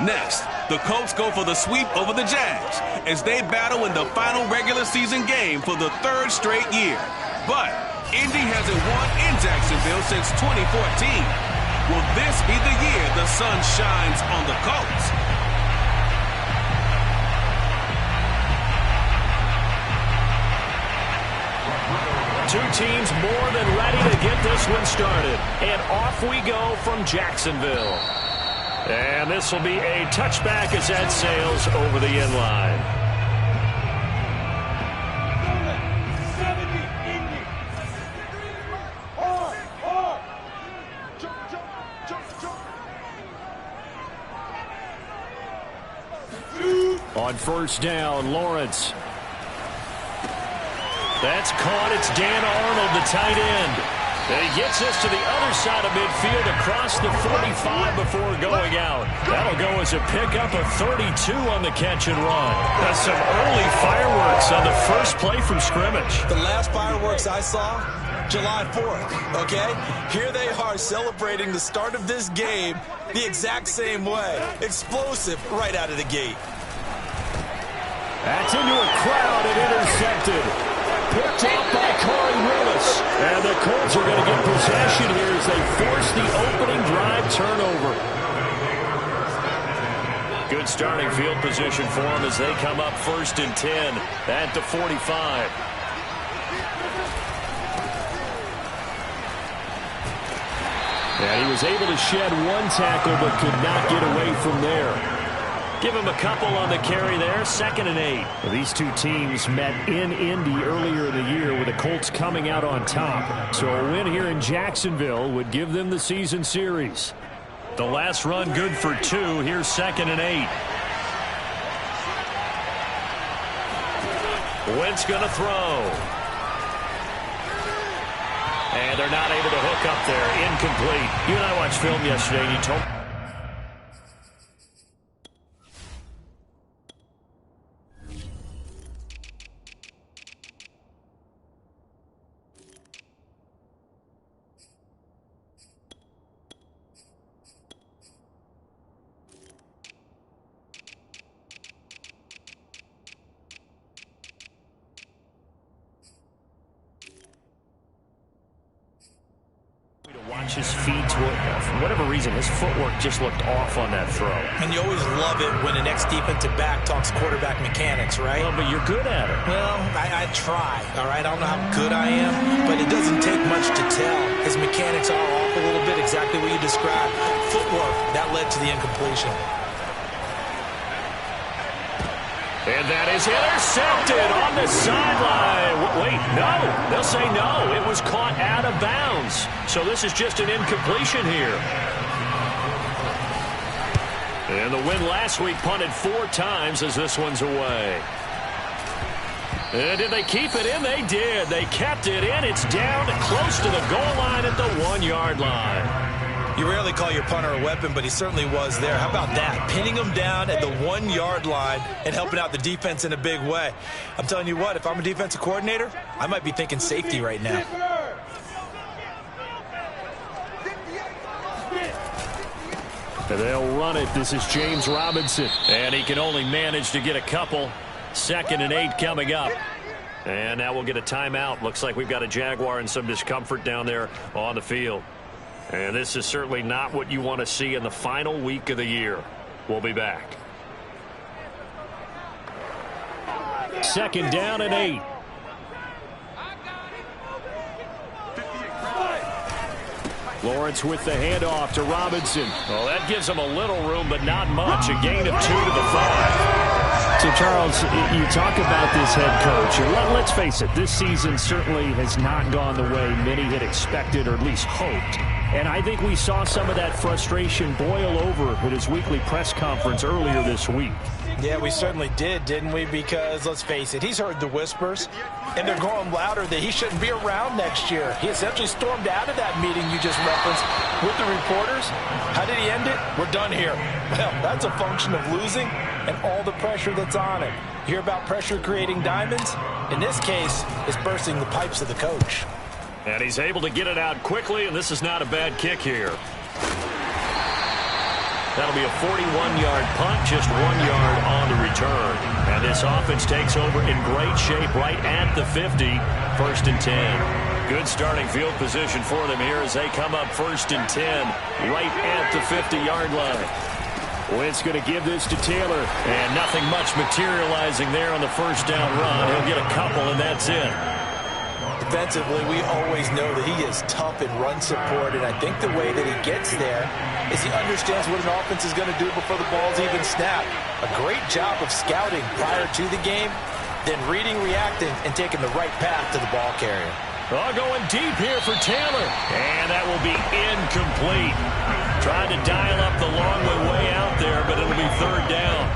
Next, the Colts go for the sweep over the Jags as they battle in the final regular season game for the third straight year. But Indy hasn't won in Jacksonville since 2014. Will this be the year the sun shines on the Colts? Two teams more than ready to get this one started. And off we go from Jacksonville. And this will be a touchback as that sails over the end line. On first down, Lawrence. That's caught. It's Dan Arnold, the tight end. And he gets us to the other side of midfield across the 45 before going out. That'll go as a pickup of 32 on the catch and run. That's some early fireworks on the first play from scrimmage. The last fireworks I saw, July 4th, okay? Here they are celebrating the start of this game the exact same way. Explosive right out of the gate. That's into a crowd and intercepted. Picked up by Corey Willis. And the Colts are going to get possession here as they force the opening drive turnover. Good starting field position for them as they come up 1st and 10 at the 45. And he was able to shed one tackle but could not get away from there. Give him a couple on the carry there. 2nd and 8. Well, these two teams met in Indy earlier in the year with the Colts coming out on top. So a win here in Jacksonville would give them the season series. The last run good for 2. Here's 2nd and 8. Wentz going to throw. And they're not able to hook up there. Incomplete. You and I watched film yesterday and you told me. His feet, for whatever reason, his footwork just looked off on that throw. And you always love it when the next defensive back talks quarterback mechanics, right? Well, but you're good at it. Well, I try, all right? I don't know how good I am, but it doesn't take much to tell. His mechanics are off a little bit, exactly what you described. Footwork, that led to the incompletion. And that is intercepted on the sideline. Wait, no. They'll say no. It was caught out of bounds. So this is just an incompletion here. And the win last week punted 4 times as this one's away. And did they keep it in? They did. They kept it in. It's down close to the goal line at the 1-yard line. You rarely call your punter a weapon, but he certainly was there. How about that? Pinning him down at the 1-yard line and helping out the defense in a big way. I'm telling you what, if I'm a defensive coordinator, I might be thinking safety right now. And they'll run it. This is James Robinson. And he can only manage to get a couple. 2nd and 8 coming up. And now we'll get a timeout. Looks like we've got a Jaguar and some discomfort down there on the field. And this is certainly not what you want to see in the final week of the year. We'll be back. 2nd down and 8. Lawrence with the handoff to Robinson. Well, that gives him a little room, but not much. A gain of 2 to the 5. So, Charles, you talk about this head coach. Let's face it, this season certainly has not gone the way many had expected or at least hoped. And I think we saw some of that frustration boil over at his weekly press conference earlier this week. Yeah, we certainly did, didn't we? Because, let's face it, he's heard the whispers, and they're growing louder that he shouldn't be around next year. He essentially stormed out of that meeting you just referenced with the reporters. How did he end it? We're done here. Well, that's a function of losing and all the pressure that's on it. You hear about pressure creating diamonds? In this case, it's bursting the pipes of the coach. And he's able to get it out quickly, and this is not a bad kick here. That'll be a 41-yard punt, just 1 yard on the return. And this offense takes over in great shape right at the 50, 1st and 10. Good starting field position for them here as they come up 1st and 10, right at the 50-yard line. Wentz going to give this to Taylor. And nothing much materializing there on the first down run. He'll get a couple, and that's it. Defensively, we always know that he is tough in run support, and I think the way that he gets there is he understands what an offense is going to do before the ball's even snapped. A great job of scouting prior to the game, then reading, reacting, and taking the right path to the ball carrier. Oh, going deep here for Taylor. And that will be incomplete. Trying to dial up the long way out there, but it'll be 3rd down.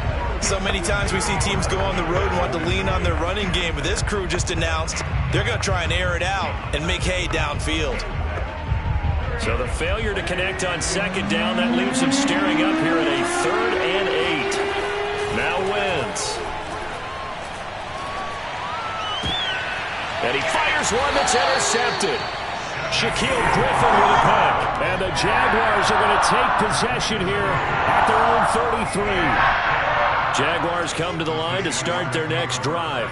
So many times we see teams go on the road and want to lean on their running game, but this crew just announced they're going to try and air it out and make hay downfield. So the failure to connect on 2nd down, that leaves him staring up here at a 3rd and 8. Now Wentz. And he fires one that's intercepted. Shaquille Griffin with a pick. And the Jaguars are going to take possession here at their own 33. Jaguars come to the line to start their next drive.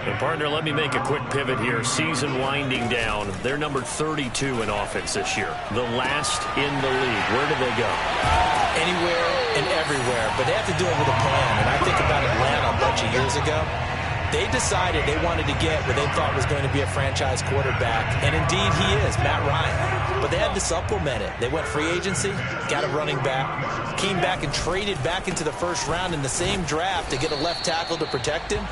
And, partner, let me make a quick pivot here. Season winding down. They're number 32 in offense this year. The last in the league. Where do they go? Anywhere and everywhere. But they have to do it with a plan. And I think about Atlanta a bunch of years ago. They decided they wanted to get what they thought was going to be a franchise quarterback. And indeed he is, Matt Ryan. But they had to supplement it. They went free agency, got a running back, came back and traded back into the 1st round in the same draft to get a left tackle to protect him.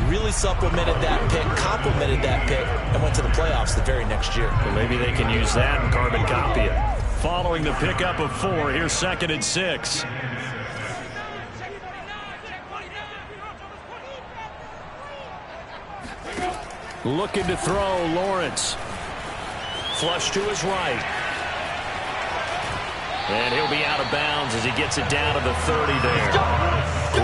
Really supplemented that pick, complemented that pick, and went to the playoffs the very next year. Well, maybe they can use that and carbon copy it. Following the pickup of 4, here's 2nd and 6. Looking to throw, Lawrence. Flush to his right. And he'll be out of bounds as he gets it down to the 30 there.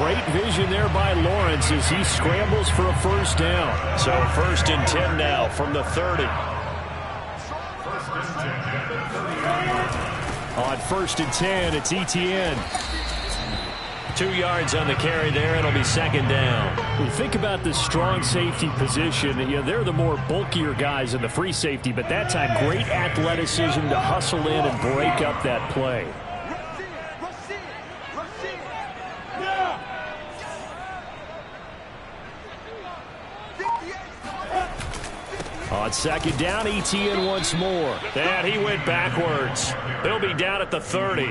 Great vision there by Lawrence as he scrambles for a 1st down. So 1st and 10 now from the 30. On 1st and 10, it's Etienne. 2 yards on the carry there. It'll be 2nd down. When you think about the strong safety position, you know, they're the more bulkier guys in the free safety, but that time great athleticism to hustle in and break up that play. On 2nd down, Etienne once more. And he went backwards. He'll be down at the 30.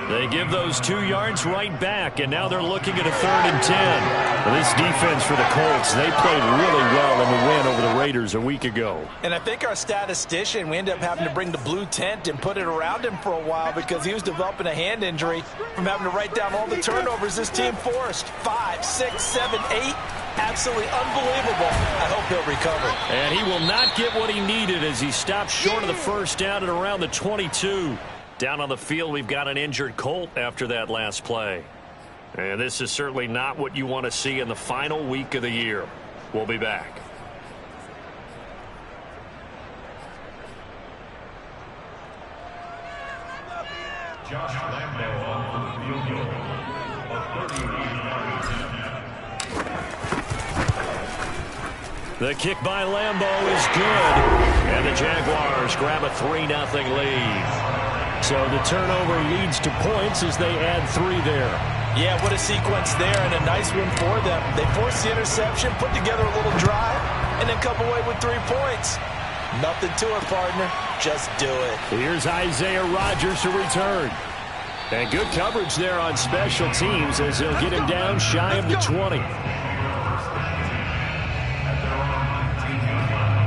They give those 2 yards right back, and now they're looking at a 3rd and 10. Well, this defense for the Colts, they played really well in the win over the Raiders a week ago. And I think our statistician, we ended up having to bring the blue tent and put it around him for a while because he was developing a hand injury from having to write down all the turnovers this team forced. 5, 6, 7, 8. Absolutely unbelievable. I hope he'll recover. And he will not get what he needed as he stopped short of the 1st down at around the 22. Down on the field, we've got an injured Colt after that last play. And this is certainly not what you want to see in the final week of the year. We'll be back. Josh Lambo on the field goal. The kick by Lambo is good. And the Jaguars grab a 3-0 lead. So the turnover leads to points as they add 3 there. Yeah, what a sequence there and a nice one for them. They forced the interception, put together a little drive, and then come away with 3 points. Nothing to it, partner. Just do it. Here's Isaiah Rodgers to return. And good coverage there on special teams as they'll get him down shy of the 20.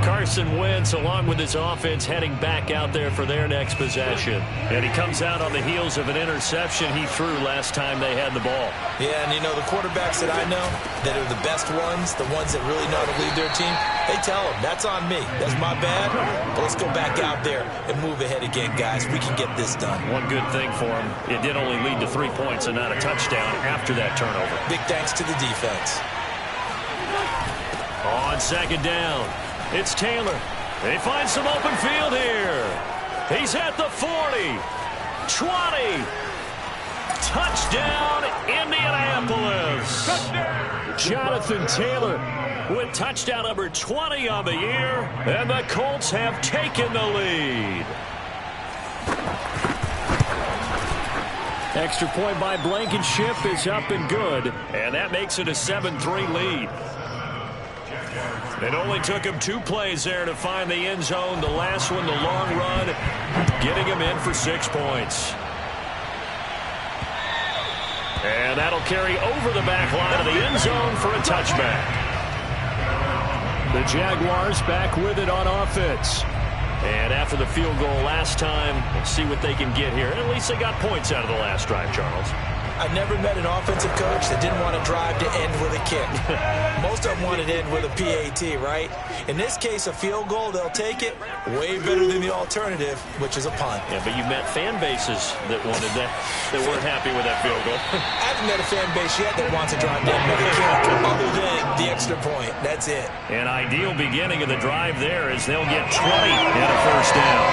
Carson Wentz, along with his offense, heading back out there for their next possession. And he comes out on the heels of an interception he threw last time they had the ball. Yeah, and you know, the quarterbacks that I know that are the best ones, the ones that really know how to lead their team, they tell them, that's on me. That's my bad. But let's go back out there and move ahead again, guys. We can get this done. One good thing for him, it did only lead to 3 points and not a touchdown after that turnover. Big thanks to the defense. On 2nd down. It's Taylor. They find some open field here. He's at the 40, 20, Touchdown, Indianapolis. Jonathan Taylor with touchdown number 20 on the year, and the Colts have taken the lead. Extra point by Blankenship is up and good, and that makes it a 7-3 lead. It only took him 2 plays there to find the end zone. The last one, the long run, getting him in for 6 points. And that'll carry over the back line of the end zone for a touchback. The Jaguars back with it on offense. And after the field goal last time, we'll see what they can get here. At least they got points out of the last drive, Charles. I've never met an offensive coach that didn't want to drive to end with a kick. Most of them wanted to end with a PAT, right? In this case, a field goal, they'll take it. Way better than the alternative, which is a punt. Yeah, but you met fan bases that wanted that weren't happy with that field goal. I haven't met a fan base yet that wants to drive to end with a kick, other than the extra point. That's it. An ideal beginning of the drive there is they'll get 20 and a first down.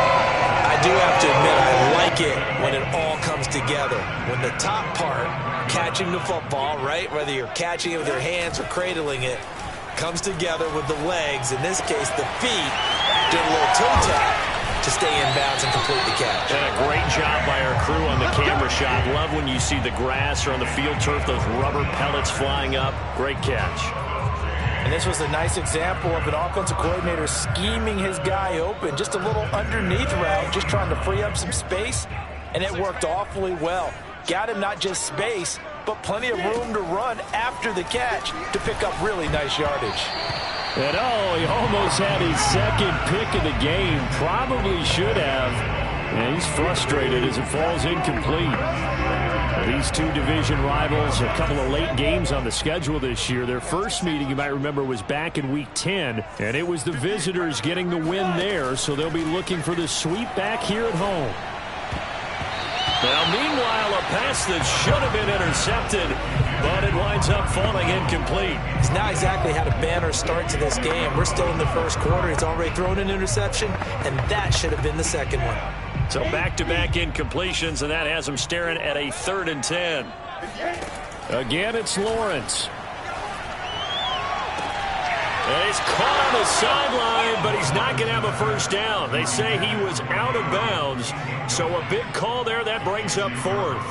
I do have to admit, I like it when it all comes together. When the top part, catching the football, right, whether you're catching it with your hands or cradling it, comes together with the legs. In this case, the feet did a little toe tap to stay in bounds and complete the catch. And a great job by our crew on the camera shot. Love when you see the grass or on the field turf, those rubber pellets flying up. Great catch. And this was a nice example of an offensive coordinator scheming his guy open. Just a little underneath route, just trying to free up some space, and it worked awfully well. Got him not just space, but plenty of room to run after the catch to pick up really nice yardage. And he almost had his second pick of the game. Probably should have. And he's frustrated as it falls incomplete. These two division rivals, a couple of late games on the schedule this year. Their first meeting, you might remember, was back in Week 10, and it was the visitors getting the win there, so they'll be looking for the sweep back here at home. Now, meanwhile, a pass that should have been intercepted, but it winds up falling incomplete. He's not exactly had a banner start to this game. We're still in the first quarter. He's already thrown an interception, and that should have been the second one. So back-to-back incompletions, and that has him staring at a 3rd and 10. Again, it's Lawrence. And he's caught on the sideline, but he's not going to have a first down. They say he was out of bounds, so a big call there. That brings up 4th.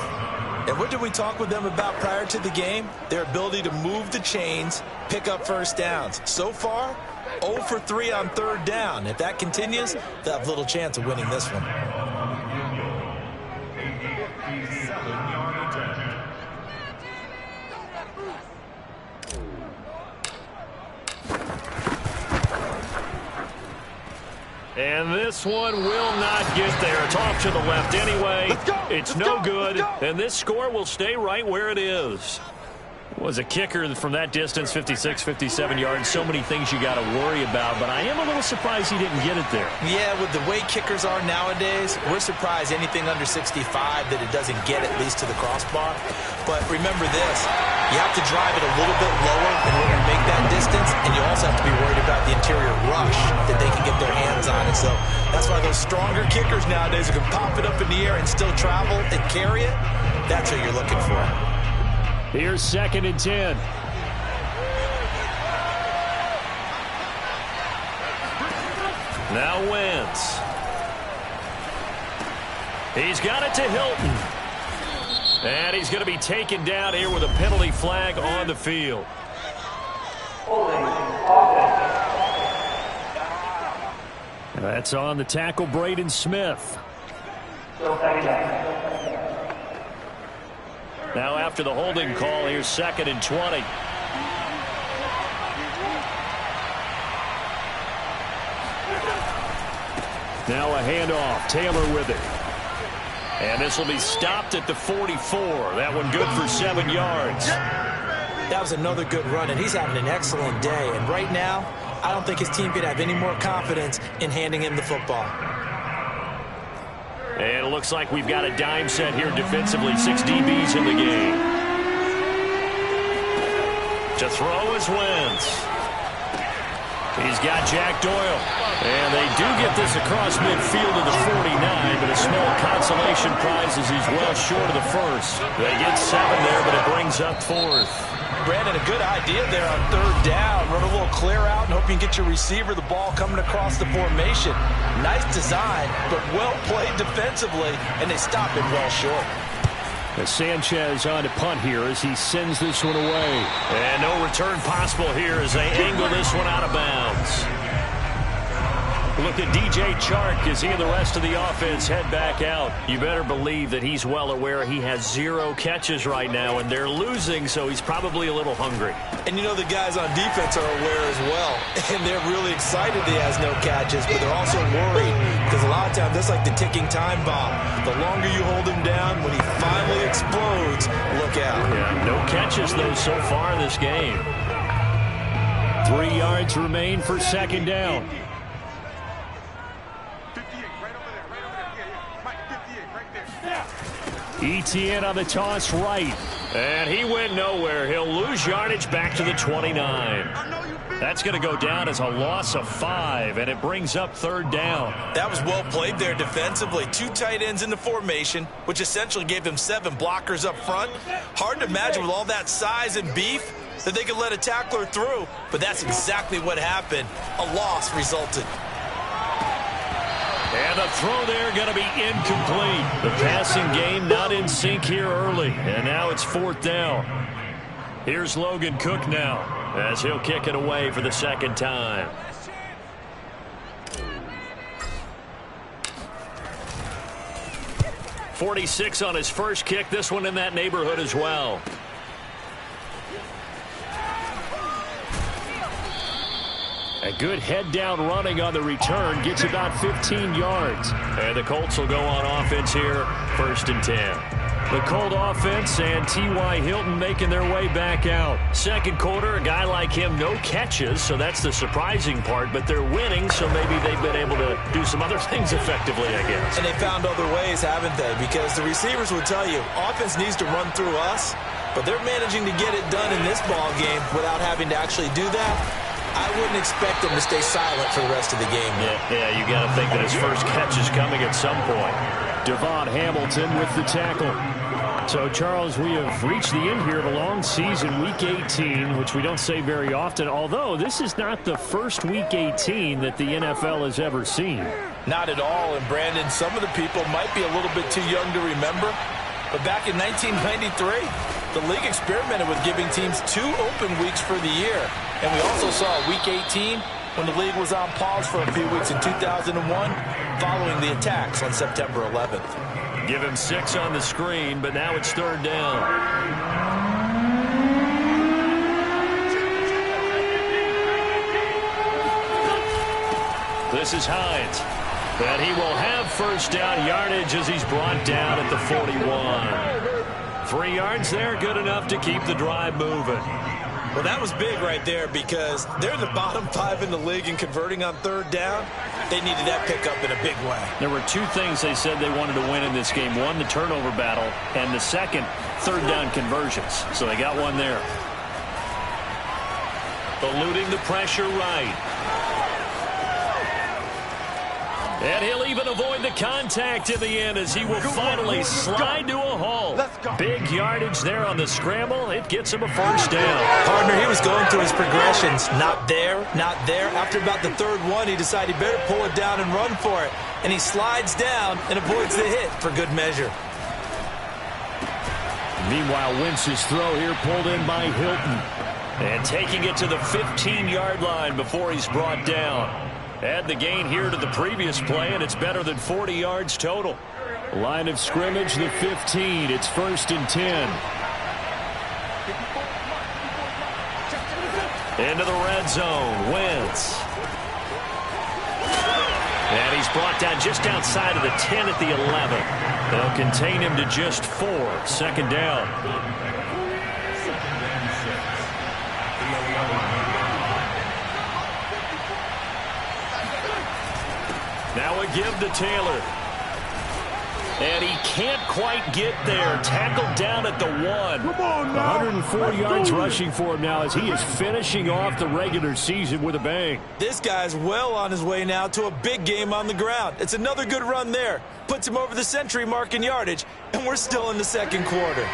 And what did we talk with them about prior to the game? Their ability to move the chains, pick up first downs. So far, 0 for 3 on 3rd down. If that continues, they'll have little chance of winning this one. And this one will not get there. It's off to the left anyway. It's no good. And this score will stay right where it is. Was a kicker from that distance, 56, 57 yards. So many things you got to worry about, but I am a little surprised he didn't get it there. Yeah, with the way kickers are nowadays, we're surprised anything under 65 that it doesn't get at least to the crossbar. But remember this, you have to drive it a little bit lower in order to make that distance, and you also have to be worried about the interior rush that they can get their hands on it. So that's why those stronger kickers nowadays who can pop it up in the air and still travel and carry it, that's what you're looking for. Here's 2nd and 10. Now Wentz. He's got it to Hilton. And he's going to be taken down here with a penalty flag on the field. That's on the tackle, Braden Smith. Now after the holding call, here's 2nd and 20. Now a handoff. Taylor with it. And this will be stopped at the 44. That one good for 7 yards. That was another good run, and he's having an excellent day. And right now, I don't think his team could have any more confidence in handing him the football. And it looks like we've got a dime set here defensively. 6 DBs in the game. To throw is Wentz. He's got Jack Doyle. And they do get this across midfield to the 49, but a small consolation prize as he's well short of the first. They get 7 there, but it brings up 4th. Brandon, a good idea there on 3rd down. Run a little clear out and hope you can get your receiver the ball coming across the formation. Nice design, but well played defensively, and they stop it well short. As Sanchez on to punt here as he sends this one away. And no return possible here as they angle this one out of bounds. Look at DJ Chark as he and the rest of the offense head back out. You better believe that he's well aware he has 0 catches right now, and they're losing, so he's probably a little hungry. And you know the guys on defense are aware as well, and they're really excited he has no catches, but they're also worried because a lot of times that's like the ticking time bomb. The longer you hold him down, when he finally explodes, look out. Yeah, no catches, though, so far in this game. 3 yards remain for 2nd down. ETN on the toss right. And he went nowhere. He'll lose yardage back to the 29. That's going to go down as a loss of 5, and it brings up 3rd down. That was well played there defensively. 2 tight ends in the formation, which essentially gave them 7 blockers up front. Hard to imagine with all that size and beef that they could let a tackler through, but that's exactly what happened. A loss resulted. And the throw there going to be incomplete. The passing game not in sync here early. And now it's 4th down. Here's Logan Cook now as he'll kick it away for the 2nd time. .46 on his first kick. This one in that neighborhood as well. A good head-down running on the return gets about 15 yards. And the Colts will go on offense here, 1st and 10. The Colt offense and T.Y. Hilton making their way back out. 2nd quarter, a guy like him, no catches, so that's the surprising part. But they're winning, so maybe they've been able to do some other things effectively, I guess. And they found other ways, haven't they? Because the receivers would tell you, offense needs to run through us, but they're managing to get it done in this ball game without having to actually do that. I wouldn't expect him to stay silent for the rest of the game. Yeah, you got to think that his first catch is coming at some point. Devon Hamilton with the tackle. So, Charles, we have reached the end here of a long season, Week 18, which we don't say very often, although this is not the first Week 18 that the NFL has ever seen. Not at all, and Brandon, some of the people might be a little bit too young to remember, but back in 1993, the league experimented with giving teams 2 open weeks for the year. And we also saw Week 18 when the league was on pause for a few weeks in 2001 following the attacks on September 11th. Give him 6 on the screen, but now it's 3rd down. This is Hines. And he will have 1st down yardage as he's brought down at the 41. 3 yards there, good enough to keep the drive moving. Well, that was big right there because they're in the bottom 5 in the league and converting on 3rd down. They needed that pickup in a big way. There were 2 things they said they wanted to win in this game. One, the turnover battle, and the second, 3rd down conversions. So they got one there. Eluding the pressure right. And he'll even avoid the contact in the end as he will finally slide to a halt. Big yardage there on the scramble. It gets him a 1st down. Partner, he was going through his progressions. Not there, not there. After about the 3rd one, he decided he better pull it down and run for it. And he slides down and avoids the hit for good measure. Meanwhile, Wentz's throw here pulled in by Hilton. And taking it to the 15-yard line before he's brought down. Add the gain here to the previous play, and it's better than 40 yards total. Line of scrimmage, the 15. It's 1st and 10. Into the red zone. Wentz. And he's brought down just outside of the 10 at the 11. They'll contain him to just 4. 2nd down. Now a give to Taylor. And he can't quite get there. Tackled down at the 1. 104 yards rushing for him now as he is finishing off the regular season with a bang. This guy's well on his way now to a big game on the ground. It's another good run there. Puts him over the century mark in yardage, and we're still in the second quarter.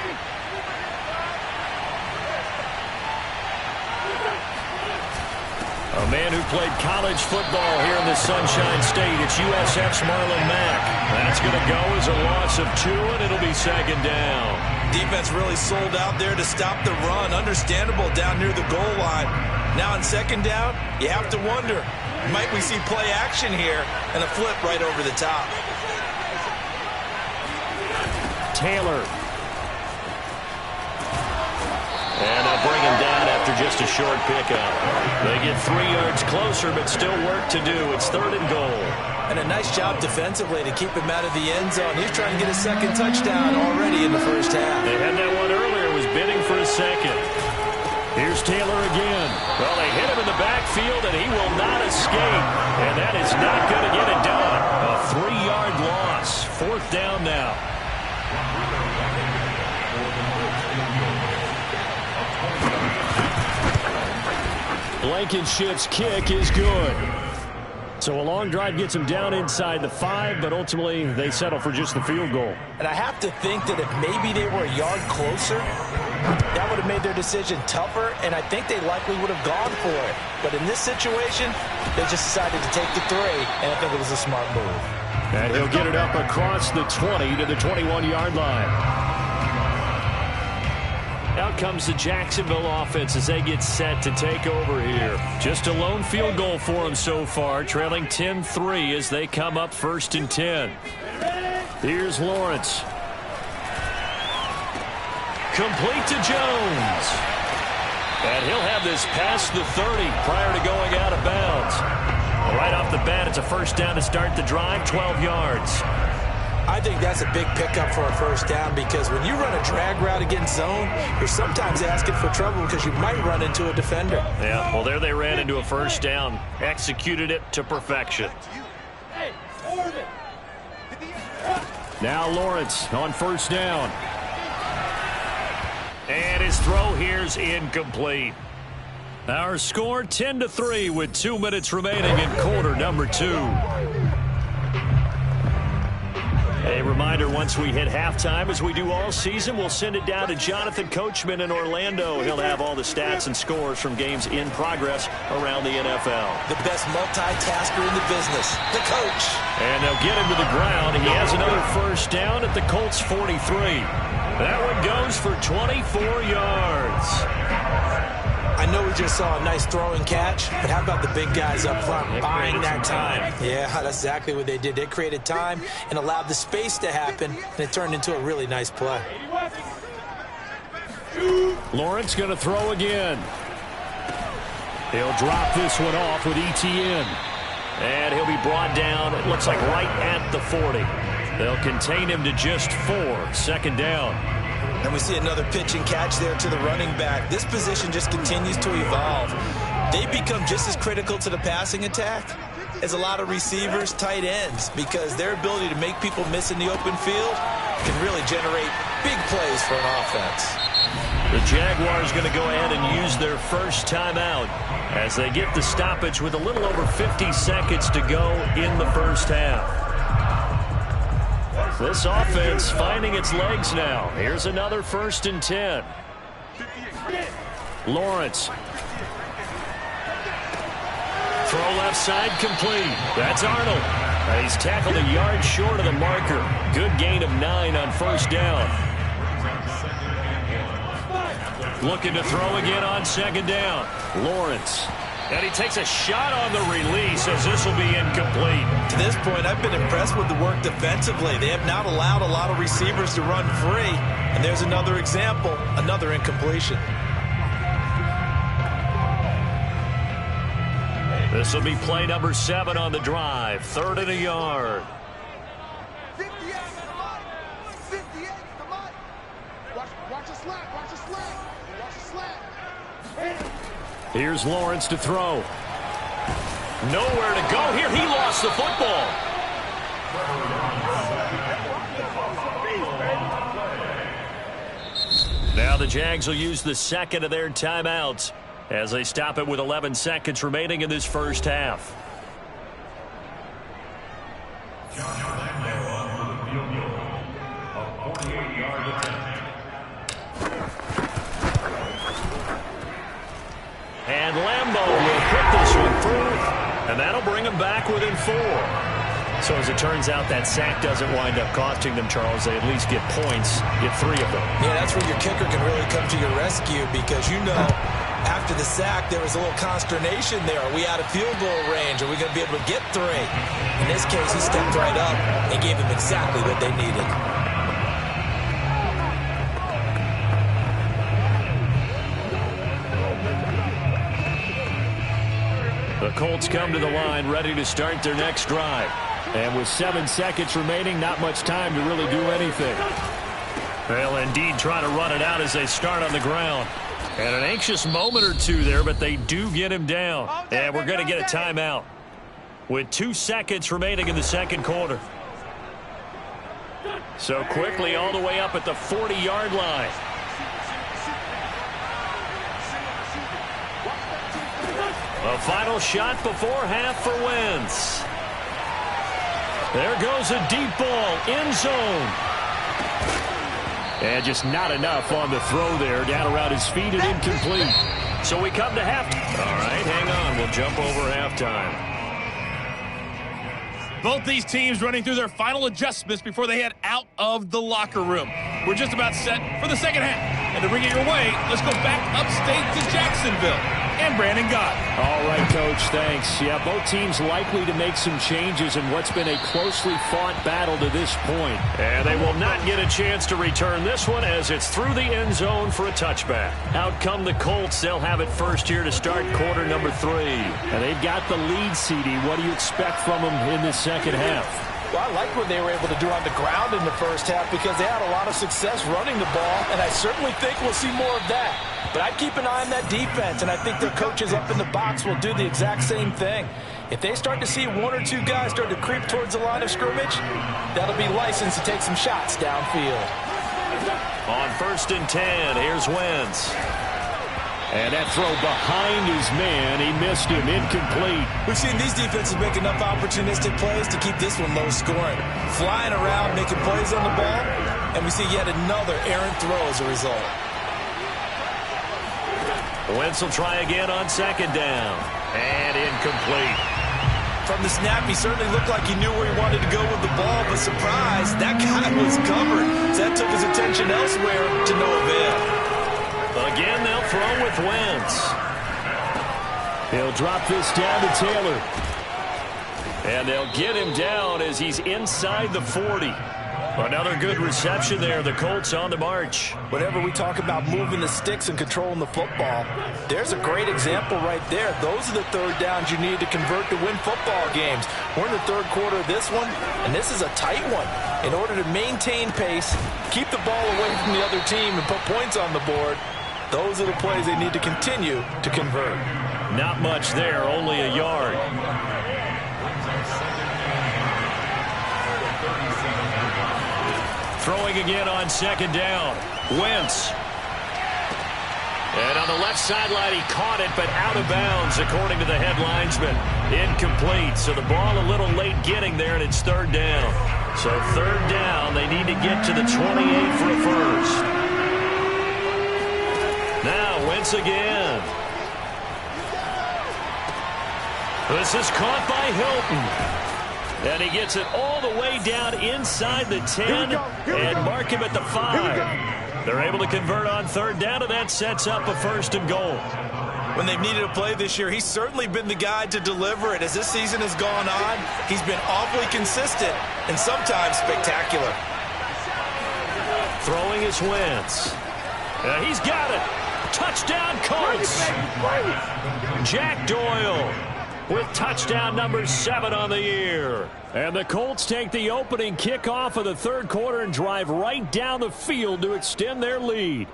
A man who played college football here in the Sunshine State. It's USF's Marlon Mack. That's going to go as a loss of 2, and it'll be second down. Defense really sold out there to stop the run. Understandable down near the goal line. Now on second down, you have to wonder, might we see play action here and a flip right over the top? Taylor. And they'll bring him down after just a short pickup. They get 3 yards closer, but still work to do. It's 3rd and goal. And a nice job defensively to keep him out of the end zone. He's trying to get a second touchdown already in the first half. They had that one earlier, was bidding for a second. Here's Taylor again. Well, they hit him in the backfield, and he will not escape. And that is not going to get it done. A 3-yard loss. 4th down now. Blankenship's kick is good. So a long drive gets him down inside the 5, but ultimately they settle for just the field goal. And I have to think that if maybe they were a yard closer, that would have made their decision tougher, and I think they likely would have gone for it. But in this situation, they just decided to take the 3, and I think it was a smart move. And he'll get it up across the 20 to the 21-yard line. Out comes the Jacksonville offense as they get set to take over here. Just a lone field goal for them so far, trailing 10-3 as they come up 1st and 10. Here's Lawrence. Complete to Jones. And he'll have this past the 30 prior to going out of bounds. Right off the bat, it's a first down to start the drive, 12 yards. I think that's a big pickup for a first down because when you run a drag route against zone, you're sometimes asking for trouble because you might run into a defender. Yeah, well, there they ran into a first down. Executed it to perfection. Now Lawrence on first down. And his throw here's incomplete. Our score 10-3 with 2 minutes remaining in quarter number 2. A reminder, once we hit halftime, as we do all season, we'll send it down to Jonathan Coachman in Orlando. He'll have all the stats and scores from games in progress around the NFL. The best multitasker in the business, the coach. And they'll get him to the ground. He has another first down at the Colts 43. That one goes for 24 yards. I know we just saw a nice throw and catch, but how about the big guys up front buying that time? Yeah, that's exactly what they did. They created time and allowed the space to happen, and it turned into a really nice play. Lawrence going to throw again. He'll drop this one off with ETN. And he'll be brought down, it looks like right at the 40. They'll contain him to just 4, second down. And we see another pitch and catch there to the running back. This position just continues to evolve. They become just as critical to the passing attack as a lot of receivers, tight ends, because their ability to make people miss in the open field can really generate big plays for an offense. The Jaguars going to go ahead and use their first timeout as they get the stoppage with a little over 50 seconds to go in the first half. This offense finding its legs now. Here's another 1st and 10. Lawrence. Throw left side complete. That's Arnold. And he's tackled a yard short of the marker. Good gain of 9 on first down. Looking to throw again on second down. Lawrence. And he takes a shot on the release as this will be incomplete. To this point, I've been impressed with the work defensively. They have not allowed a lot of receivers to run free. And there's another example, another incompletion. This will be play number 7 on the drive. 3rd and a yard. 58 to the 58 to the Watch the slap. Watch the slap. Watch the slap. Here's Lawrence to throw. Nowhere to go here. He lost the football. the Jags will use the second of their timeouts as they stop it with 11 seconds remaining in this first half. Josh Lambo on for the field goal. A 48-yard attempt. And Lambo will put this one through, and that'll bring him back within 4. So as it turns out, that sack doesn't wind up costing them, Charles. They at least get points, get 3 of them. Yeah, that's where your kicker can really come to your rescue because, you know, after the sack, there was a little consternation there. Are we out of field goal range? Are we going to be able to get 3? In this case, he stepped right up and gave them exactly what they needed. The Colts come to the line ready to start their next drive. And with 7 seconds remaining, not much time to really do anything. They'll indeed try to run it out as they start on the ground. And an anxious moment or two there, but they do get him down. And we're going to get a timeout with 2 seconds remaining in the second quarter. So quickly all the way up at the 40-yard line. A final shot before half for Wentz. There goes a deep ball, end zone. And just not enough on the throw there, down around his feet and incomplete. So we come to half. All right, hang on. We'll jump over halftime. Both these teams running through their final adjustments before they head out of the locker room. We're just about set for the second half. And to bring it your way, let's go back upstate to Jacksonville. And Brandon Gott. All right, Coach, thanks. Yeah, both teams likely to make some changes in what's been a closely fought battle to this point. And they will not get a chance to return this one as it's through the end zone for a touchback. Out come the Colts. They'll have it first here to start quarter number 3. And they've got the lead, CD. What do you expect from them in the second half? Well, I like what they were able to do on the ground in the first half because they had a lot of success running the ball, and I certainly think we'll see more of that. But I'd keep an eye on that defense, and I think their coaches up in the box will do the exact same thing. If they start to see 1 or 2 guys start to creep towards the line of scrimmage, that'll be licensed to take some shots downfield. On 1st and 10, here's Wentz. And that throw behind his man, he missed him, incomplete. We've seen these defenses make enough opportunistic plays to keep this one low scoring. Flying around, making plays on the ball, and we see yet another errant throw as a result. Wentz will try again on 2nd down. And incomplete. From the snap, he certainly looked like he knew where he wanted to go with the ball, but surprise, that guy was covered. So that took his attention elsewhere to no avail. Again, they'll throw with Wentz. He'll drop this down to Taylor. And they'll get him down as he's inside the 40. Another good reception there. The Colts on the march. Whenever we talk about moving the sticks and controlling the football, there's a great example right there. Those are the 3rd downs you need to convert to win football games. We're in the 3rd quarter of this one, and this is a tight one. In order to maintain pace, keep the ball away from the other team, and put points on the board, those are the plays they need to continue to convert. Not much there, only a yard. Throwing again on 2nd down. Wentz. And on the left sideline, he caught it, but out of bounds, according to the head linesman. Incomplete. So the ball a little late getting there, and it's 3rd down. So 3rd down, they need to get to the 28 for a first. Now, Wentz again. This is caught by Hilton. And he gets it all the way down inside the 10 and mark him at the 5. They're able to convert on 3rd down, and that sets up a 1st and goal. When they've needed a play this year, he's certainly been the guy to deliver it. As this season has gone on, he's been awfully consistent and sometimes spectacular. Throwing is Wentz. He's got it. Touchdown, Colts. Jack Doyle with touchdown number 7 on the year. And the Colts take the opening kickoff of the 3rd quarter and drive right down the field to extend their lead.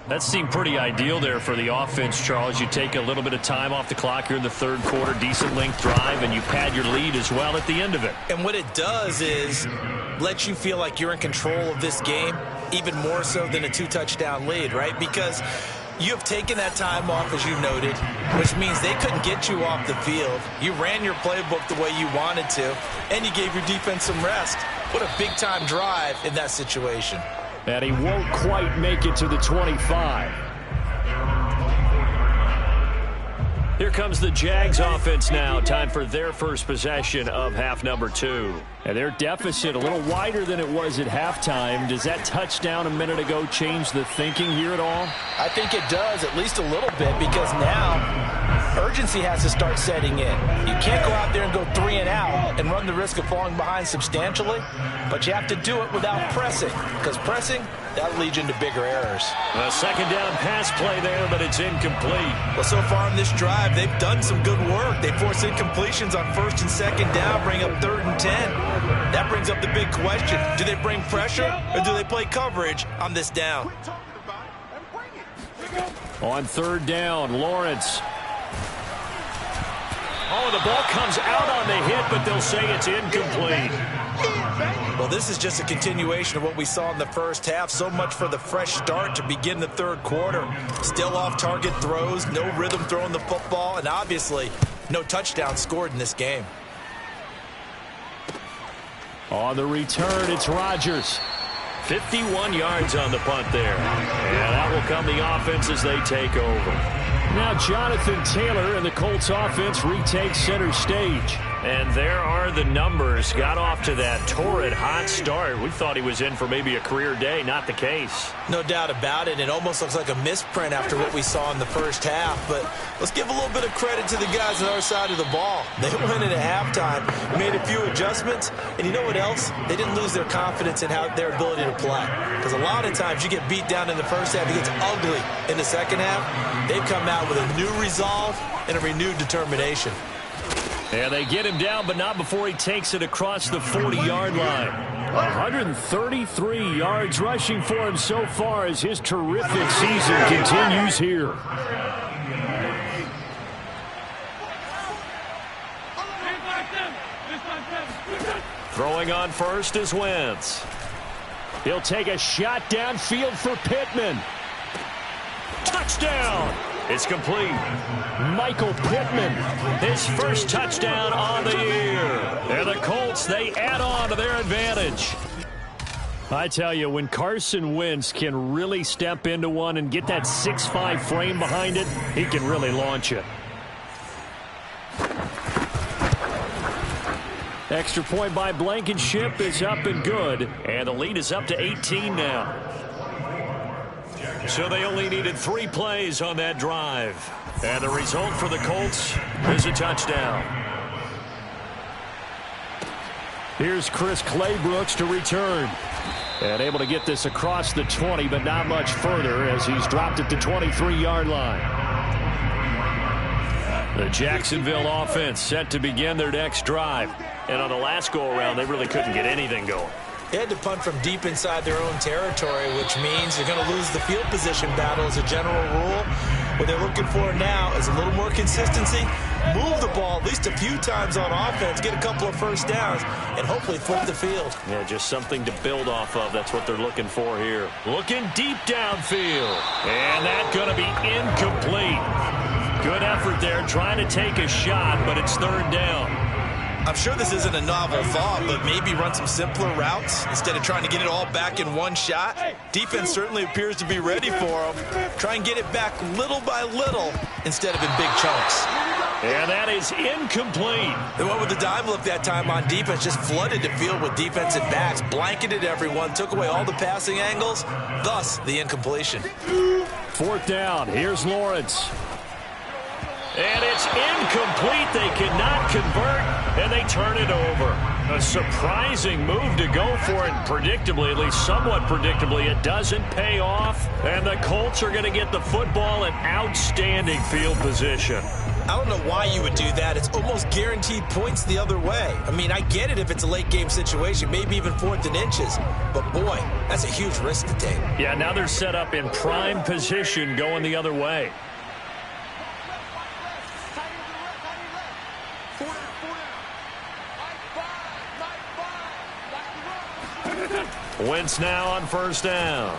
That seemed pretty ideal there for the offense, Charles. You take a little bit of time off the clock here in the third quarter, decent length drive, and you pad your lead as well at the end of it. And what it does is let you feel like you're in control of this game, even more so than a 2-touchdown lead, right? Because you have taken that time off, as you noted, which means they couldn't get you off the field. You ran your playbook the way you wanted to, and you gave your defense some rest. What a big-time drive in that situation. And he won't quite make it to the 25. Here comes the Jags offense now. Time for their first possession of half number 2. And their deficit a little wider than it was at halftime. Does that touchdown a minute ago change the thinking here at all? I think it does, at least a little bit, because now urgency has to start setting in. You can't go out there and go 3 and out and run the risk of falling behind substantially, but you have to do it without pressing, because pressing, that leads into bigger errors. A second down pass play there, but it's incomplete. Well, so far in this drive, they've done some good work. They force incompletions on 1st and 2nd down, bring up 3rd and 10. That brings up the big question. Do they bring pressure or do they play coverage on this down? On 3rd down, Lawrence. Oh, the ball comes out on the hit, but they'll say it's incomplete. Well, this is just a continuation of what we saw in the first half. So much for the fresh start to begin the third quarter. Still off-target throws, no rhythm throwing the football, and obviously no touchdown scored in this game. On the return, it's Rodgers. 51 yards on the punt there. And that will come the offense as they take over. Now Jonathan Taylor and the Colts offense retakes center stage. And there are the numbers. Got off to that torrid hot start. We thought he was in for maybe a career day. Not the case. No doubt about it. It almost looks like a misprint after what we saw in the first half. But let's give a little bit of credit to the guys on our side of the ball. They went in at halftime, made a few adjustments, and you know what else? They didn't lose their confidence in their ability to play. Because a lot of times you get beat down in the first half, it gets ugly in the second half. They've come out with a new resolve and a renewed determination. And they get him down, but not before he takes it across the 40-yard line. 133 yards rushing for him so far as his terrific season continues here. Throwing on first is Wentz. He'll take a shot downfield for Pittman. Touchdown! It's complete. Michael Pittman, his first touchdown on the year. And the Colts, they add on to their advantage. I tell you, when Carson Wentz can really step into one and get that 6'5" frame behind it, he can really launch it. Extra point by Blankenship is up and good. And the lead is up to 18 now. So they only needed 3 plays on that drive. And the result for the Colts is a touchdown. Here's Chris Claybrooks to return. And able to get this across the 20, but not much further as he's dropped at the 23-yard line. The Jacksonville offense set to begin their next drive. And on the last go-around, they really couldn't get anything going. They had to punt from deep inside their own territory, which means you're going to lose the field position battle as a general rule. What they're looking for now is a little more consistency, move the ball at least a few times on offense, get a couple of first downs, and hopefully flip the field. Yeah, just something to build off of. That's what they're looking for here. Looking deep downfield. And that's going to be incomplete. Good effort there, trying to take a shot, but it's 3rd down. I'm sure this isn't a novel thought, but maybe run some simpler routes instead of trying to get it all back in one shot. Defense certainly appears to be ready for them. Try and get it back little by little instead of in big chunks. And that is incomplete. They went with the dime look that time on defense, just flooded the field with defensive backs, blanketed everyone, took away all the passing angles, thus the incompletion. 4th down, here's Lawrence. And it's incomplete. They cannot convert, and they turn it over. A surprising move to go for it, and predictably, at least somewhat predictably, it doesn't pay off. And the Colts are going to get the football in outstanding field position. I don't know why you would do that. It's almost guaranteed points the other way. I mean, I get it if it's a late game situation, maybe even 4th and inches. But, boy, that's a huge risk to take. Yeah, now they're set up in prime position going the other way. Wentz now on first down.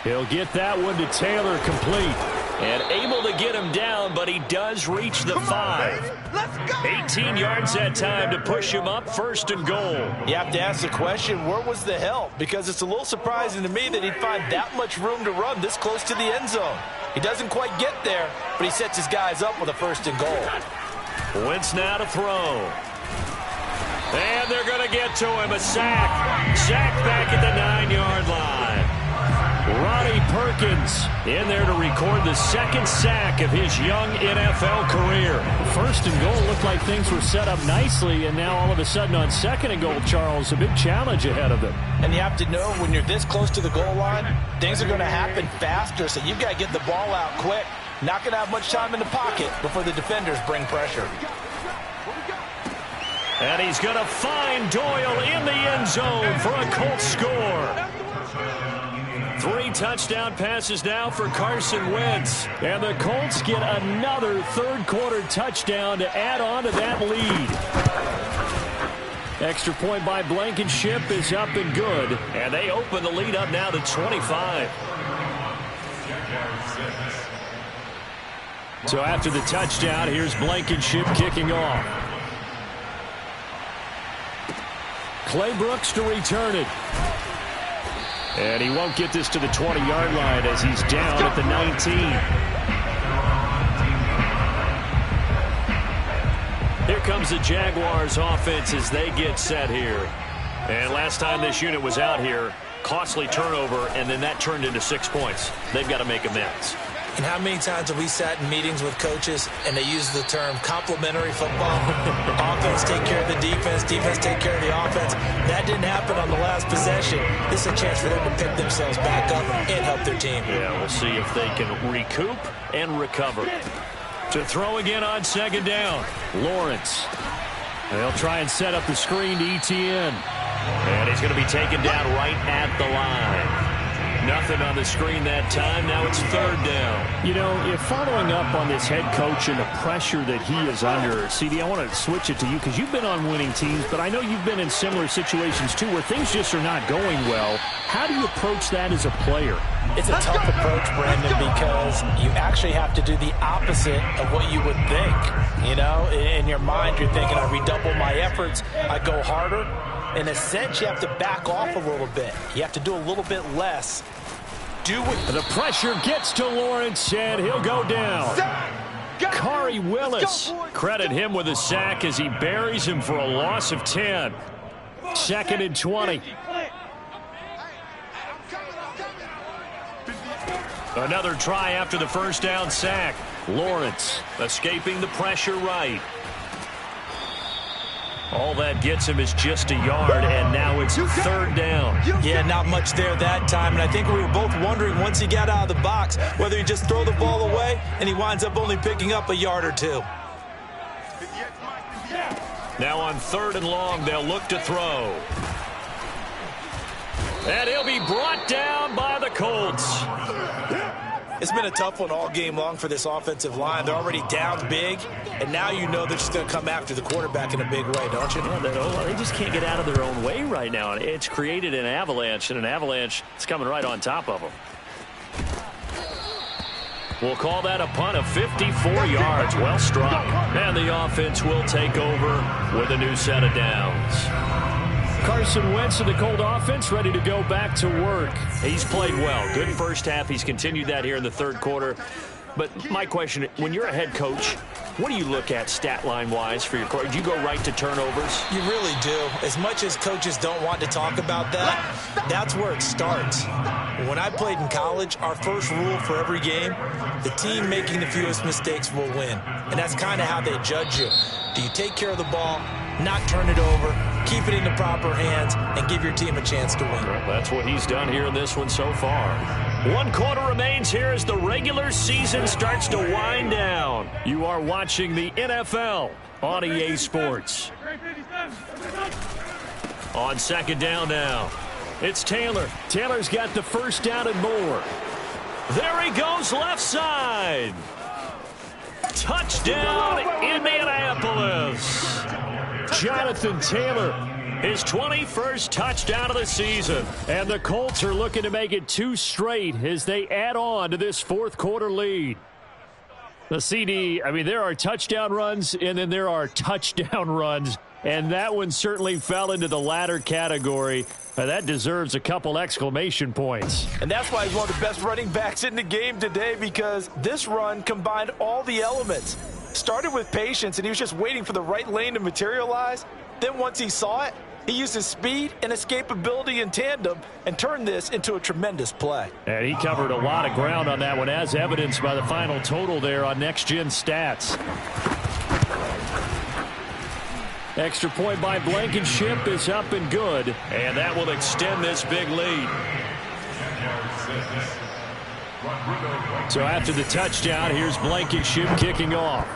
He'll get that one to Taylor complete. And able to get him down, but he does reach the 5. 18 yards that time to push him up, 1st and goal. You have to ask the question, where was the help? Because it's a little surprising to me that he'd find that much room to run this close to the end zone. He doesn't quite get there, but he sets his guys up with a 1st and goal. Wentz now to throw. And they're going to get to him, a sack. Sack back at the 9-yard line. Ronnie Perkins in there to record the 2nd sack of his young NFL career. 1st and goal looked like things were set up nicely, and now all of a sudden on 2nd and goal, Charles, a big challenge ahead of them. And you have to know when you're this close to the goal line, things are going to happen faster, so you've got to get the ball out quick. Not going to have much time in the pocket before the defenders bring pressure. And he's going to find Doyle in the end zone for a Colts score. 3 touchdown passes now for Carson Wentz. And the Colts get another 3rd quarter touchdown to add on to that lead. Extra point by Blankenship is up and good. And they open the lead up now to 25. So after the touchdown, here's Blankenship kicking off. Clay Brooks to return it. And he won't get this to the 20-yard line as he's down at the 19. Here comes the Jaguars offense as they get set here. And last time this unit was out here, costly turnover, and then that turned into 6 points. They've got to make amends. And how many times have we sat in meetings with coaches and they use the term complementary football? Offense take care of the defense, defense take care of the offense. That didn't happen on the last possession. This is a chance for them to pick themselves back up and help their team. Yeah, we'll see if they can recoup and recover. To throw again on 2nd down, Lawrence. They'll try and set up the screen to ETN. And he's going to be taken down right at the line. Nothing on the screen that time. Now it's 3rd down. You know, if following up on this head coach and the pressure that he is under, CD, I want to switch it to you because you've been on winning teams, but I know you've been in similar situations too where things just are not going well. How do you approach that as a player? It's a tough approach, Brandon, because you actually have to do the opposite of what you would think. You know, in your mind, you're thinking, I redouble my efforts, I go harder. In a sense, you have to back off a little bit. You have to do a little bit less. The pressure gets to Lawrence, and he'll go down. Kari Willis, credit him with a sack as he buries him for a loss of 10. 2nd and 20. Another try after the 1st down sack. Lawrence escaping the pressure right. All that gets him is just a yard, and now it's 3rd down. Yeah, not much there that time, and I think we were both wondering once he got out of the box whether he just throw the ball away, and he winds up only picking up a yard or 2. Now on 3rd and long, they'll look to throw. And he'll be brought down by the Colts. It's been a tough one all game long for this offensive line. They're already down big, and now you know they're just going to come after the quarterback in a big way, don't you? Yeah, they just can't get out of their own way right now. And it's created an avalanche, and an avalanche is coming right on top of them. We'll call that a punt of 54 yards. Well struck. And the offense will take over with a new set of downs. Carson Wentz of the Colt offense ready to go back to work. He's played well. Good first half. He's continued that here in the 3rd quarter. But my question, when you're a head coach, what do you look at stat line-wise for your coach? Do you go right to turnovers? You really do. As much as coaches don't want to talk about that, that's where it starts. When I played in college, our first rule for every game, the team making the fewest mistakes will win. And that's kind of how they judge you. Do you take care of the ball, not turn it over, keep it in the proper hands, and give your team a chance to win? Well, that's what he's done here in this one so far. 1 quarter remains here as the regular season starts to wind down. You are watching the NFL on EA Sports. On second down now, it's Taylor. Taylor's got the first down and more. There he goes left side. Touchdown, Indianapolis. Jonathan Taylor, his 21st touchdown of the season. And the Colts are looking to make it 2 straight as they add on to this 4th quarter lead. The CD, I mean, there are touchdown runs and then there are touchdown runs. And that one certainly fell into the latter category. That deserves a couple exclamation points. And that's why he's one of the best running backs in the game today, because this run combined all the elements. Started with patience, and he was just waiting for the right lane to materialize. Then once he saw it, he used his speed and escapability in tandem and turned this into a tremendous play. And he covered a lot of ground on that one, as evidenced by the final total there on Next Gen Stats. Extra point by Blankenship is up and good, and that will extend this big lead. So after the touchdown, here's Blankenship kicking off.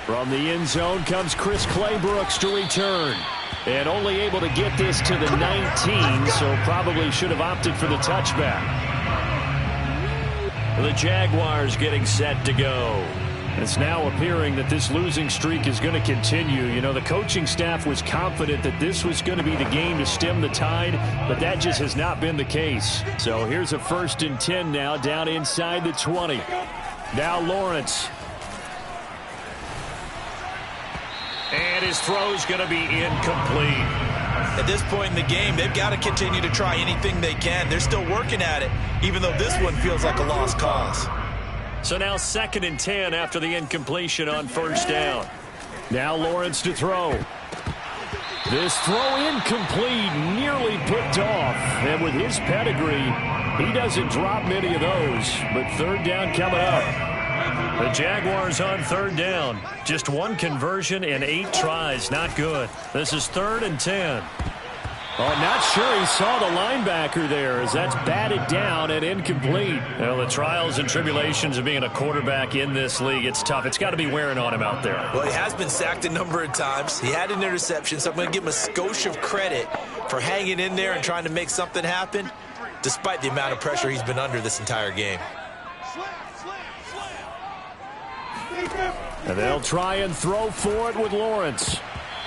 From the end zone comes Chris Claybrooks to return. And only able to get this to the 19, so probably should have opted for the touchback. The Jaguars getting set to go. It's now appearing that this losing streak is going to continue. You know, the coaching staff was confident that this was going to be the game to stem the tide, but that just has not been the case. So here's a 1st and 10 now, down inside the 20. Now Lawrence. And his throw's going to be incomplete. At this point in the game, they've got to continue to try anything they can. They're still working at it, even though this one feels like a lost cause. So now 2nd and 10 after the incompletion on 1st down. Now Lawrence to throw. This throw incomplete, nearly picked off. And with his pedigree, he doesn't drop many of those. But 3rd down coming up. The Jaguars on 3rd down. Just 1 conversion and 8 tries. Not good. This is 3rd and 10. Oh, not sure he saw the linebacker there as that's batted down and incomplete. Well, the trials and tribulations of being a quarterback in this league, it's tough. It's got to be wearing on him out there. Well, he has been sacked a number of times. He had an interception, so I'm going to give him a skosh of credit for hanging in there and trying to make something happen, despite the amount of pressure he's been under this entire game. And they'll try and throw for it with Lawrence.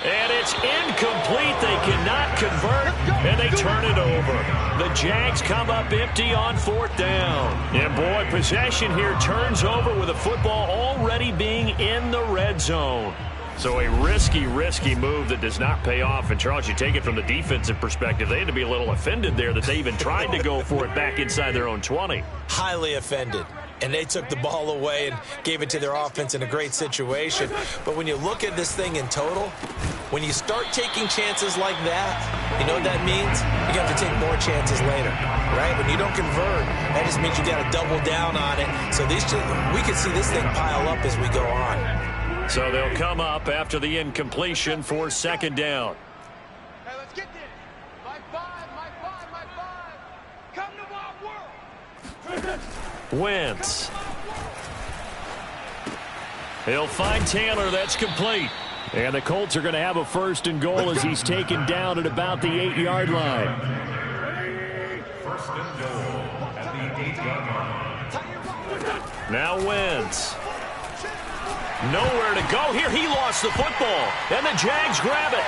And it's incomplete. They cannot convert, and they turn it over. The Jags come up empty on 4th down. And, boy, possession here turns over with the football already being in the red zone. So a risky move that does not pay off. And, Charles, you take it from the defensive perspective, they had to be a little offended there that they even tried to go for it back inside their own 20. Highly offended. And they took the ball away and gave it to their offense in a great situation. But when you look at this thing in total, when you start taking chances like that, you know what that means? You have to take more chances later, right? When you don't convert, that just means you got to double down on it. So we can see this thing pile up as we go on. So they'll come up after the incompletion for 2nd down. Hey, let's get this. My five. Come to my world. Wentz. He'll find Taylor. That's complete. And the Colts are going to have a 1st and goal as he's taken down at about the 8-yard line. 1st and goal at the 8-yard line. Now Wentz. Nowhere to go here. He lost the football. And the Jags grab it.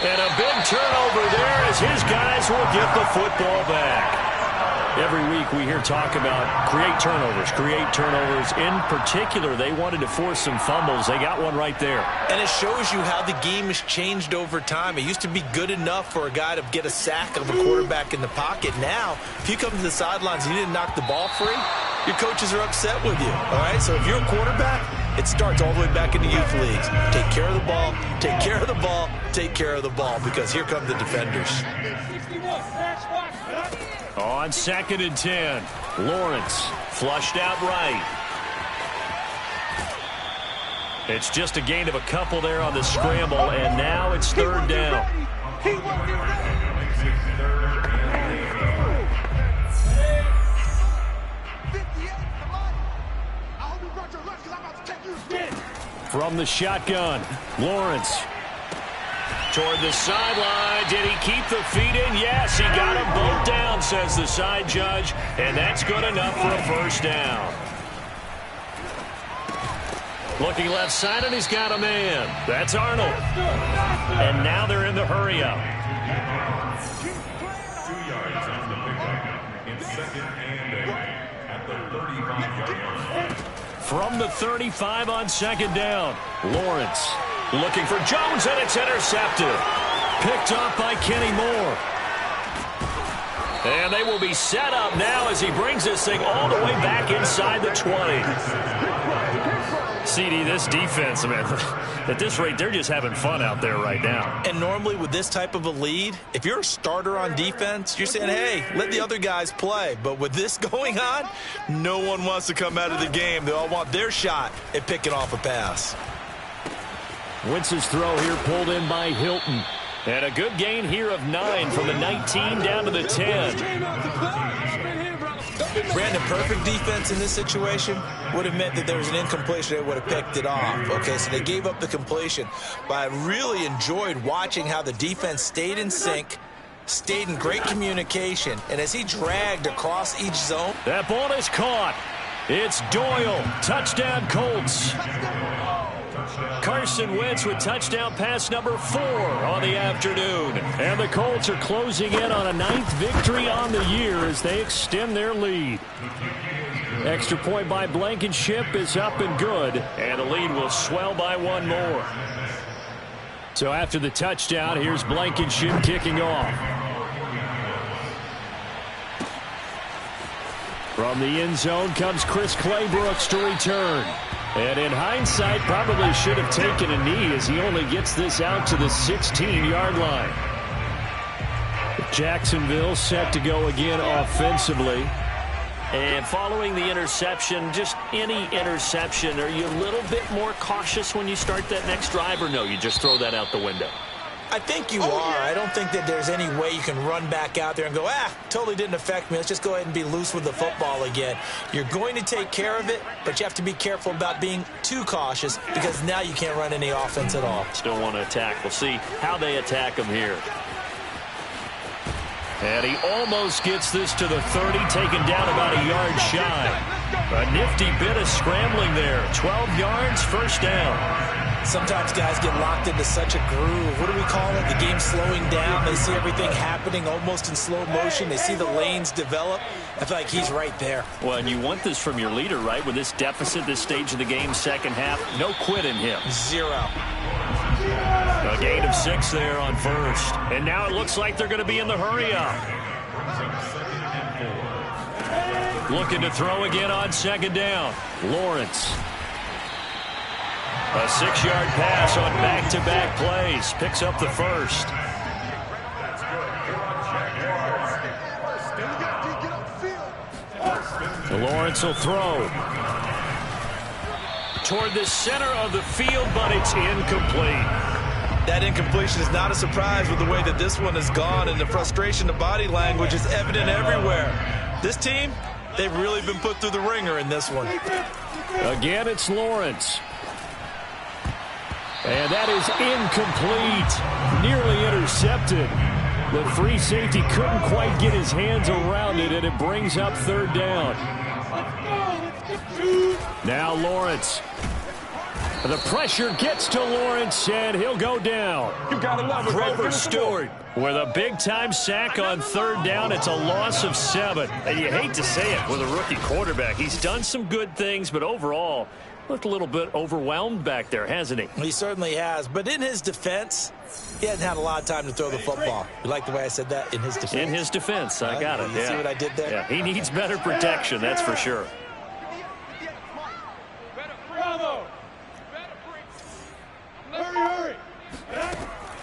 And a big turnover there as his guys will get the football back. Every week we hear talk about create turnovers. In particular, they wanted to force some fumbles. They got one right there. And it shows you how the game has changed over time. It used to be good enough for a guy to get a sack of a quarterback in the pocket. Now, if you come to the sidelines and you didn't knock the ball free, your coaches are upset with you. All right? So if you're a quarterback, it starts all the way back in the youth leagues. Take care of the ball, take care of the ball, take care of the ball, because here come the defenders. On 2nd and 10, Lawrence flushed out right. It's just a gain of a couple there on the scramble, and now it's 3rd down. He wasn't ready. From the shotgun, Lawrence. Toward the sideline. Did he keep the feet in? Yes, he got them both down, says the side judge. And that's good enough for a first down. Looking left side, and he's got a man. That's Arnold. And now they're in the hurry-up. 2 yards on the pickup in second and 8 at the 35-yard line. From the 35 on second down, Lawrence looking for Jones, and it's intercepted. Picked off by Kenny Moore. And they will be set up now as he brings this thing all the way back inside the 20. CD, this defense, man, at this rate, they're just having fun out there right now. And normally with this type of a lead, if you're a starter on defense, you're saying, hey, let the other guys play. But with this going on, no one wants to come out of the game. They all want their shot at picking off a pass. Wentz's throw here pulled in by Hilton. And a good gain here of 9 from the 19 down to the 10. Brandon, perfect defense in this situation would have meant that there was an incompletion. They would have picked it off. Okay, so they gave up the completion. But I really enjoyed watching how the defense stayed in sync, stayed in great communication, and as he dragged across each zone. That ball is caught. It's Doyle. Touchdown, Colts. Carson Wentz with touchdown pass number 4 on the afternoon. And the Colts are closing in on a 9th victory on the year as they extend their lead. Extra point by Blankenship is up and good. And the lead will swell by 1 more. So after the touchdown, here's Blankenship kicking off. From the end zone comes Chris Claybrooks to return. And in hindsight, probably should have taken a knee as he only gets this out to the 16-yard line. Jacksonville set to go again offensively. And following the interception, just any interception, are you a little bit more cautious when you start that next drive, or no, you just throw that out the window? I think you are. I don't think that there's any way you can run back out there and go, totally didn't affect me. Let's just go ahead and be loose with the football again. You're going to take care of it, but you have to be careful about being too cautious because now you can't run any offense at all. Still want to attack. We'll see how they attack him here. And he almost gets this to the 30, taken down about a yard shy. A nifty bit of scrambling there. 12 yards, first down. Sometimes guys get locked into such a groove. What do we call it? The game slowing down. They see everything happening almost in slow motion. They see the lanes develop. I feel like he's right there. Well, and you want this from your leader, right? With this deficit, this stage of the game, second half, no quit in him. 0. A gain of 6 there on first. And now it looks like they're going to be in the hurry-up. Looking to throw again on second down. Lawrence. A 6-yard pass on back-to-back plays. Picks up the first. Lawrence will throw. Toward the center of the field, but it's incomplete. That incompletion is not a surprise with the way that this one has gone, and the frustration, the body language is evident everywhere. This team, they've really been put through the ringer in this one. Again, it's Lawrence. And that is incomplete. Nearly intercepted. The free safety couldn't quite get his hands around it, and it brings up third down. Now Lawrence. The pressure gets to Lawrence, and he'll go down. You gotta love it. Grover Stewart with a big-time sack on third down. It's a loss of 7. And you hate to say it with a rookie quarterback. He's done some good things, but overall, looked a little bit overwhelmed back there, hasn't he? He certainly has. But in his defense, he hasn't had a lot of time to throw the football. You like the way I said that? In his defense? In his defense. I got it. You see what I did there? Yeah, he needs better protection, that's for sure.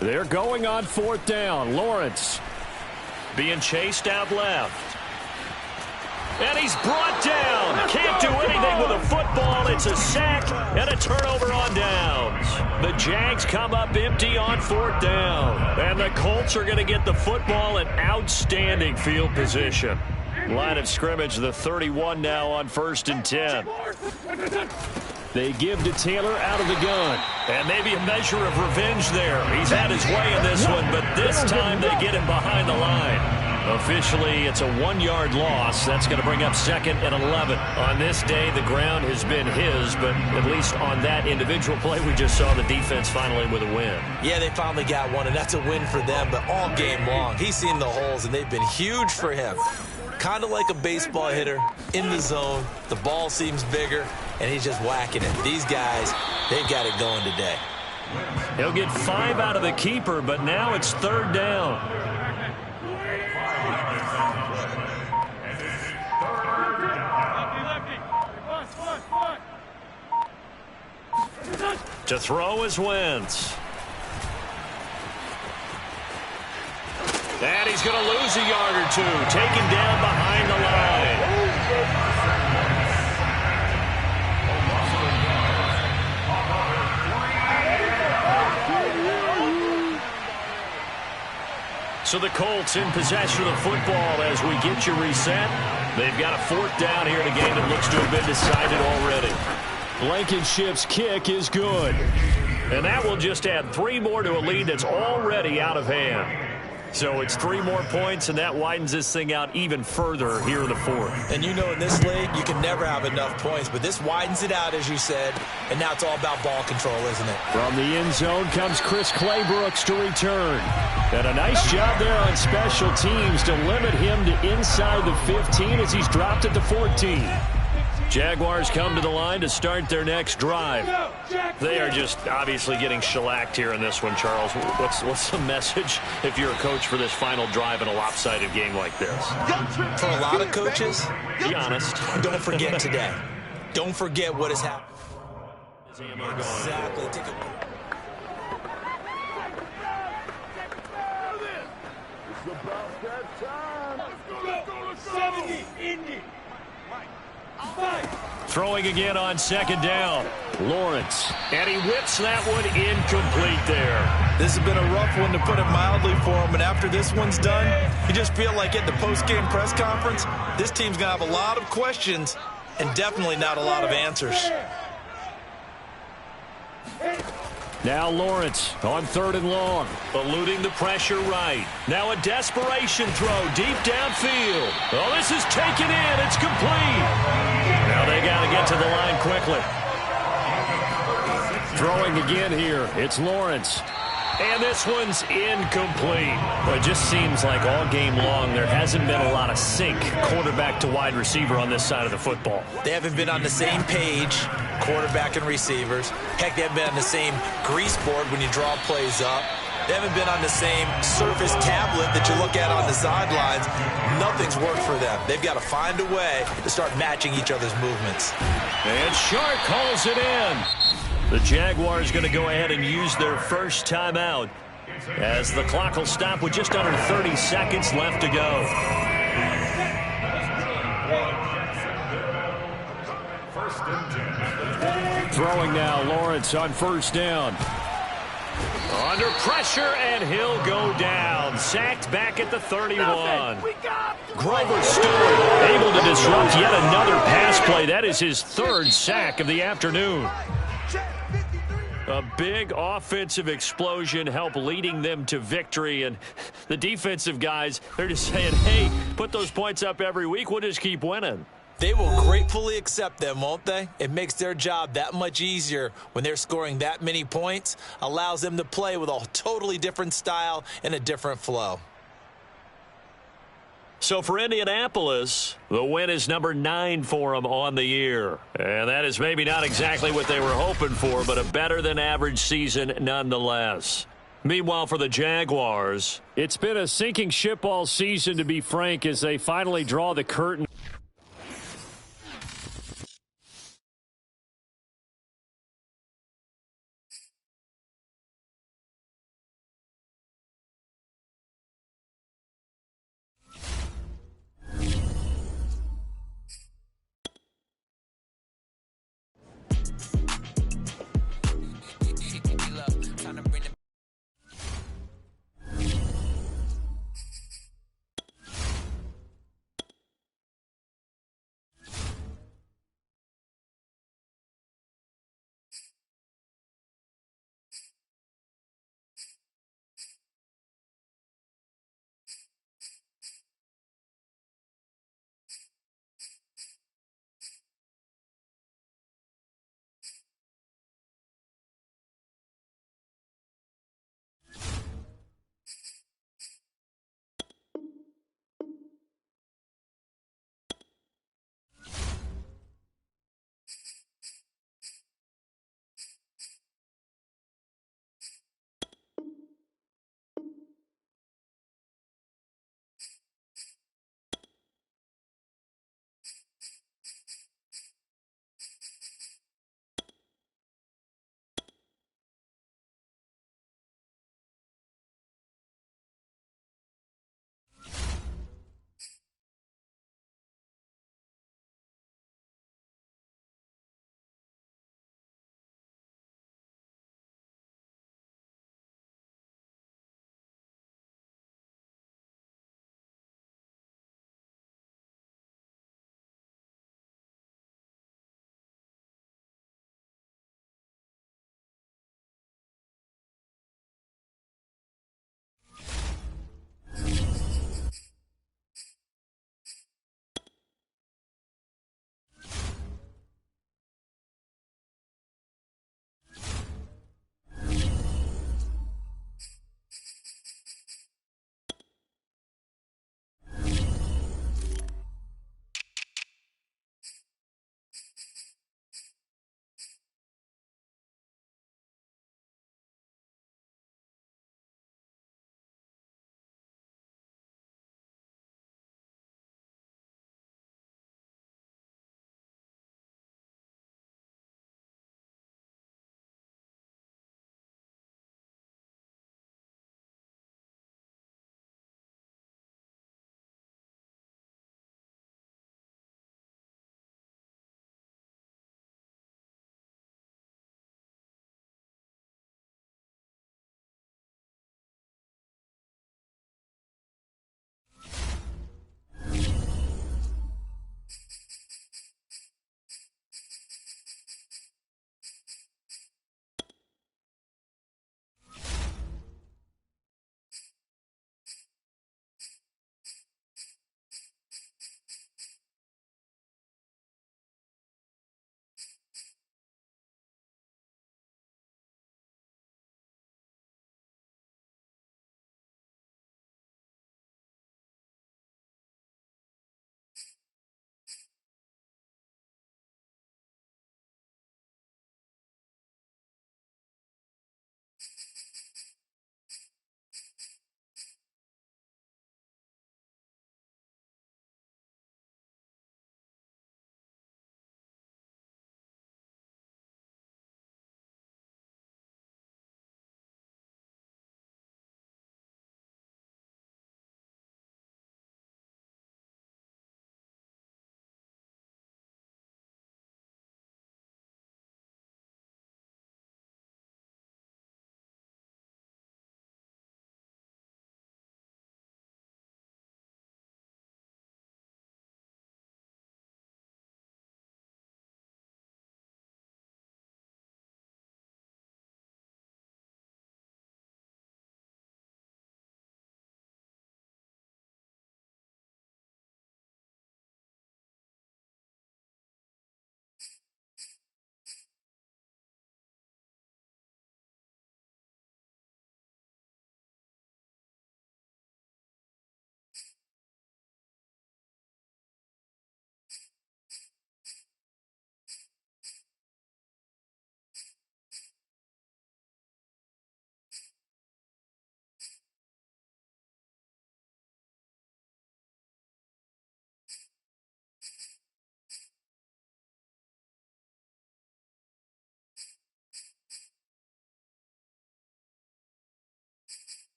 They're going on fourth down. Lawrence being chased out left. And he's brought down. Can't do anything with a football. It's a sack and a turnover on downs. The Jags come up empty on fourth down. And the Colts are going to get the football in outstanding field position. Line of scrimmage, the 31 now on 1st and 10. They give to Taylor out of the gun. And maybe a measure of revenge there. He's had his way in this one, but this time they get him behind the line. Officially, it's a 1-yard loss. That's going to bring up second and 11. On this day, the ground has been his, but at least on that individual play, we just saw the defense finally with a win. Yeah, they finally got one, and that's a win for them, but all game long, he's seen the holes, and they've been huge for him. Kind of like a baseball hitter in the zone. The ball seems bigger, and he's just whacking it. These guys, they've got it going today. He'll get 5 out of the keeper, but now it's 3rd down. To throw is Wentz. And he's going to lose a yard or two. Taken down behind the line. So the Colts in possession of the football as we get you reset. They've got a 4th down here in a game that looks to have been decided already. Blankenship's kick is good. And that will just add 3 more to a lead that's already out of hand. So it's 3 more points, and that widens this thing out even further here in the 4th. And you know in this league, you can never have enough points, but this widens it out, as you said, and now it's all about ball control, isn't it? From the end zone comes Chris Claybrooks to return. And a nice job there on special teams to limit him to inside the 15 as he's dropped at the 14. Jaguars come to the line to start their next drive. They are just obviously getting shellacked here in this one, Charles. What's the message if you're a coach for this final drive in a lopsided game like this? For a lot of coaches, be honest. Don't forget today. Don't forget what has happened. Exactly. Take a Throwing again on 2nd down. Lawrence. And he whips that one incomplete there. This has been a rough one, to put it mildly, for him. And after this one's done, you just feel like at the post-game press conference, this team's going to have a lot of questions and definitely not a lot of answers. Now Lawrence on 3rd and long. Eluding the pressure right. Now a desperation throw deep downfield. Oh, this is taken in. It's complete. Now they got to get to the line quickly. Throwing again here. It's Lawrence. And this one's incomplete. Well, it just seems like all game long there hasn't been a lot of sync quarterback to wide receiver on this side of the football. They haven't been on the same page, quarterback and receivers. Heck, they haven't been on the same grease board when you draw plays up. They haven't been on the same surface tablet that you look at on the sidelines. Nothing's worked for them. They've got to find a way to start matching each other's movements. And Shark calls it in. The Jaguars going to go ahead and use their first timeout as the clock will stop with just under 30 seconds left to go. Throwing now, Lawrence on 1st down. Under pressure, and he'll go down. Sacked back at the 31. Grover Stewart able to disrupt yet another pass play. That is his 3rd sack of the afternoon. A big offensive explosion helped leading them to victory. And the defensive guys, they're just saying, hey, put those points up every week. We'll just keep winning. They will gratefully accept them, won't they? It makes their job that much easier when they're scoring that many points. Allows them to play with a totally different style and a different flow. So for Indianapolis, the win is number 9 for them on the year. And that is maybe not exactly what they were hoping for, but a better than average season nonetheless. Meanwhile, for the Jaguars, it's been a sinking ship all season, to be frank, as they finally draw the curtain